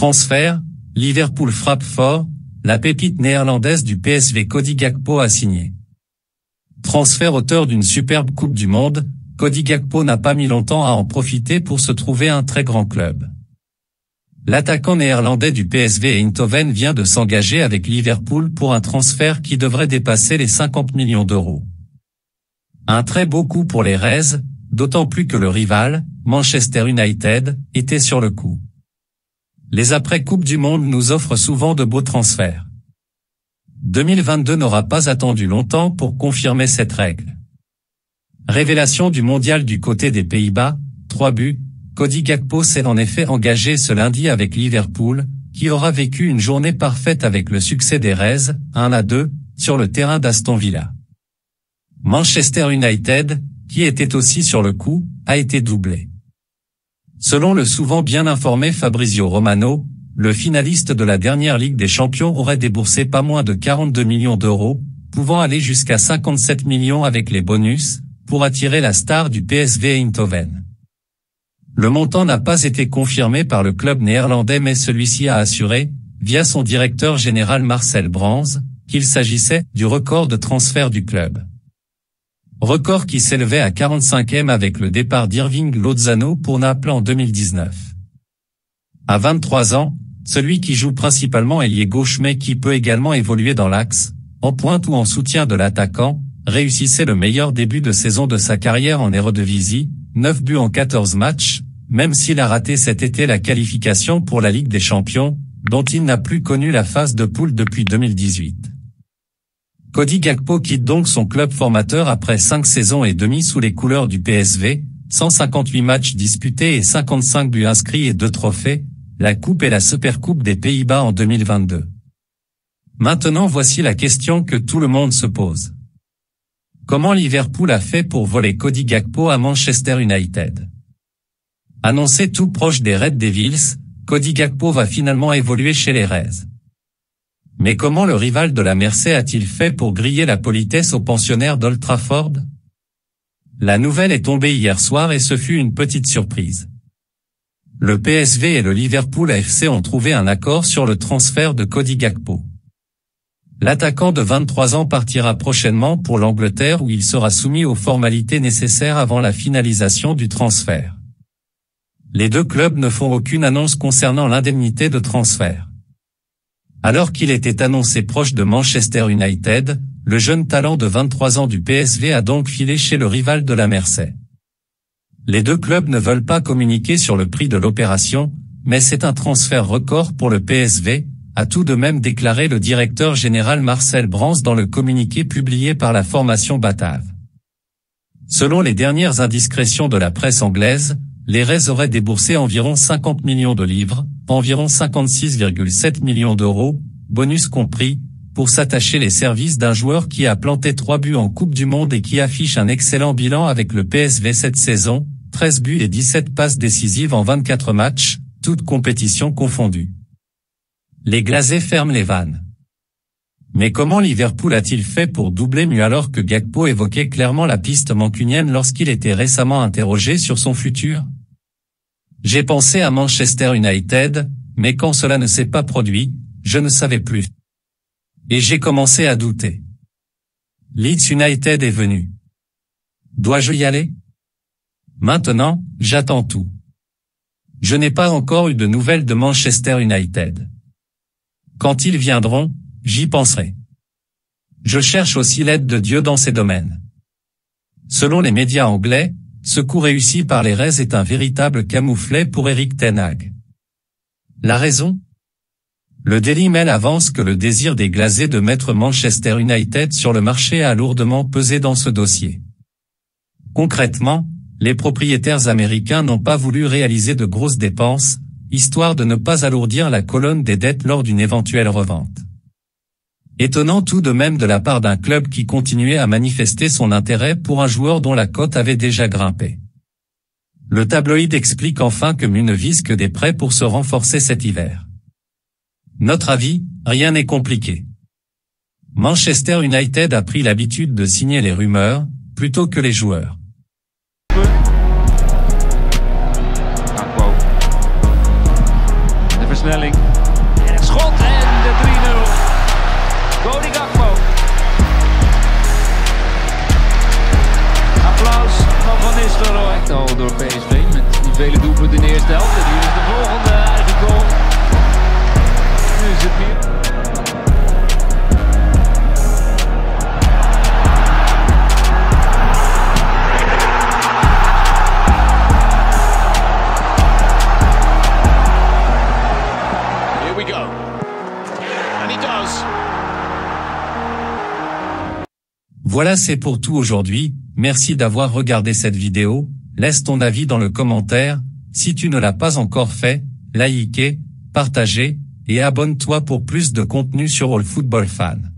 Transfert, Liverpool frappe fort, la pépite néerlandaise du PSV Cody Gakpo a signé. Transfert auteur d'une superbe Coupe du Monde, Cody Gakpo n'a pas mis longtemps à en profiter pour se trouver un très grand club. L'attaquant néerlandais du PSV Eindhoven vient de s'engager avec Liverpool pour un transfert qui devrait dépasser les 50 millions d'euros. Un très beau coup pour les Reds, d'autant plus que le rival, Manchester United, était sur le coup. Les après-Coupes du Monde nous offrent souvent de beaux transferts. 2022 n'aura pas attendu longtemps pour confirmer cette règle. Révélation du mondial du côté des Pays-Bas, 3 buts, Cody Gakpo s'est en effet engagé ce lundi avec Liverpool, qui aura vécu une journée parfaite avec le succès des Reds, 1-2, sur le terrain d'Aston Villa. Manchester United, qui était aussi sur le coup, a été doublé. Selon le souvent bien informé Fabrizio Romano, le finaliste de la dernière Ligue des Champions aurait déboursé pas moins de 42 millions d'euros, pouvant aller jusqu'à 57 millions avec les bonus, pour attirer la star du PSV Eindhoven. Le montant n'a pas été confirmé par le club néerlandais mais celui-ci a assuré, via son directeur général Marcel Brands, qu'il s'agissait du record de transfert du club. Record qui s'élevait à 45e avec le départ d'Irving Lozano pour Naples en 2019. À 23 ans, celui qui joue principalement ailier gauche mais qui peut également évoluer dans l'axe, en pointe ou en soutien de l'attaquant, réussissait le meilleur début de saison de sa carrière en Eredivisie, 9 buts en 14 matchs, même s'il a raté cet été la qualification pour la Ligue des Champions, dont il n'a plus connu la phase de poule depuis 2018. Cody Gakpo quitte donc son club formateur après 5 saisons et demie sous les couleurs du PSV, 158 matchs disputés et 55 buts inscrits et 2 trophées, la Coupe et la Supercoupe des Pays-Bas en 2022. Maintenant voici la question que tout le monde se pose. Comment Liverpool a fait pour voler Cody Gakpo à Manchester United? Annoncé tout proche des Red Devils, Cody Gakpo va finalement évoluer chez les Reds. Mais comment le rival de la Mersey a-t-il fait pour griller la politesse aux pensionnaires d'Old Trafford? La nouvelle est tombée hier soir et ce fut une petite surprise. Le PSV et le Liverpool FC ont trouvé un accord sur le transfert de Cody Gakpo. L'attaquant de 23 ans partira prochainement pour l'Angleterre où il sera soumis aux formalités nécessaires avant la finalisation du transfert. Les deux clubs ne font aucune annonce concernant l'indemnité de transfert. Alors qu'il était annoncé proche de Manchester United, le jeune talent de 23 ans du PSV a donc filé chez le rival de la Mersey. Les deux clubs ne veulent pas communiquer sur le prix de l'opération, mais c'est un transfert record pour le PSV, a tout de même déclaré le directeur général Marcel Brands dans le communiqué publié par la formation batave. Selon les dernières indiscrétions de la presse anglaise, les Reds auraient déboursé environ 50 millions de livres, environ 56,7 millions d'euros, bonus compris, pour s'attacher les services d'un joueur qui a planté 3 buts en Coupe du Monde et qui affiche un excellent bilan avec le PSV cette saison, 13 buts et 17 passes décisives en 24 matchs, toutes compétitions confondues. Les Glazés ferment les vannes. Mais comment Liverpool a-t-il fait pour doubler mieux alors que Gakpo évoquait clairement la piste mancunienne lorsqu'il était récemment interrogé sur son futur? J'ai pensé à Manchester United, mais quand cela ne s'est pas produit, je ne savais plus. Et j'ai commencé à douter. Leeds United est venu. Dois-je y aller? Maintenant, j'attends tout. Je n'ai pas encore eu de nouvelles de Manchester United. Quand ils viendront, j'y penserai. Je cherche aussi l'aide de Dieu dans ces domaines. Selon les médias anglais, ce coup réussi par les Reds est un véritable camouflet pour Erik ten Hag. La raison? Le Daily Mail avance que le désir des Glazés de mettre Manchester United sur le marché a lourdement pesé dans ce dossier. Concrètement, les propriétaires américains n'ont pas voulu réaliser de grosses dépenses, histoire de ne pas alourdir la colonne des dettes lors d'une éventuelle revente. Étonnant tout de même de la part d'un club qui continuait à manifester son intérêt pour un joueur dont la cote avait déjà grimpé. Le tabloïd explique enfin que Mu ne vise que des prêts pour se renforcer cet hiver. Notre avis, rien n'est compliqué. Manchester United a pris l'habitude de signer les rumeurs, plutôt que les joueurs. versnelling. En het schot en de 3-0. Cody Gakpo. Applaus van Van Nistelrooy. Al door PSV met die vele doelpunten in de eerste helft. En hier is de volgende eigen goal. Nu is het meer. Here we go. And he does. Voilà, c'est pour tout aujourd'hui. Merci d'avoir regardé cette vidéo. Laisse ton avis dans le commentaire. Si tu ne l'as pas encore fait, likez, partagez, et abonne-toi pour plus de contenu sur All Football Fan.